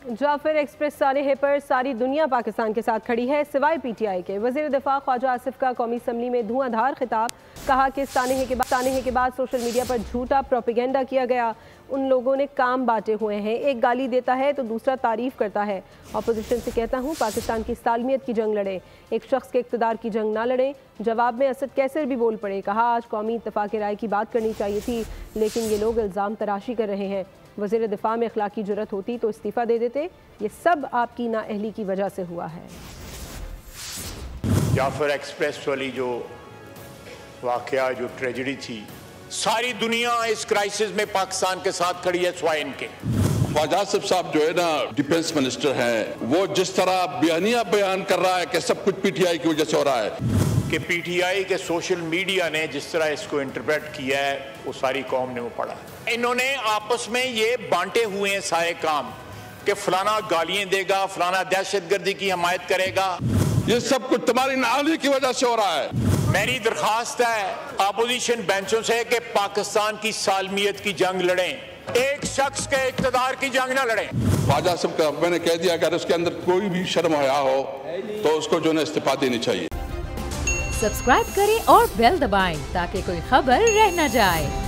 Jafar express सानहे पर सारी दुनिया पाकिस्तान के साथ खड़ी है सिवाय पीटीआई के। वज़ीर दिफा ख्वाजा आसिफ का कौमी असम्बली में धुआंधार खिताब। कहा कि सानहे के बाद सोशल मीडिया पर झूठा प्रोपेगेंडा किया गया। उन लोगों ने काम बांटे हुए हैं, एक गाली देता है तो दूसरा तारीफ करता है। अपोजिशन से कहता हूँ पाकिस्तान की सालमियत की जंग लड़े, एक शख्स के इक़्तिदार की जंग ना लड़ें। जवाब में असद कैसर भी बोल पड़े। कहा आज कौमी इत्तफाक राय की बात करनी चाहिए थी, लेकिन ये लोग इल्ज़ाम तराशी कर रहे हैं। वज़ीर दिफा में अखलाकी जुर्रत होती तो इस्तीफ़ा दे देते। ये सब आपकी नाअहली की वजह से हुआ है। जाफर एक्सप्रेस वाली जो वाक़या, जो ट्रेजेडी थी, सारी दुनिया इस क्राइसिस में पाकिस्तान के साथ खड़ी है सिवाय इनके। ख्वाजा आसिफ साहब जो है ना डिफेंस मिनिस्टर हैं, वो जिस तरह बयान कर रहा है कि सब कुछ पीटीआई की वजह से हो रहा है, कि पीटीआई के सोशल मीडिया ने जिस तरह इसको इंटरप्रेट किया है वो सारी कौम ने वो पढ़ा। इन्होंने आपस में ये बांटे हुए हैं सारे काम कि फलाना गालियां देगा, फलाना दहशतगर्दी की हमायत करेगा। ये सब कुछ तुम्हारी नाअहली की वजह से हो रहा है। मेरी दरखास्त है अपोजिशन बेंचों से कि पाकिस्तान की सालमियत की जंग लड़ें, एक शख्स के इक़्तिदार की जंग ना लड़ें। ख्वाजा आसिफ का मैंने कह दिया अगर उसके अंदर कोई भी शर्म हया हो तो उसको जो है इस्तीफा देनी चाहिए। सब्सक्राइब करें और बेल दबाएं ताकि कोई खबर रह न जाए।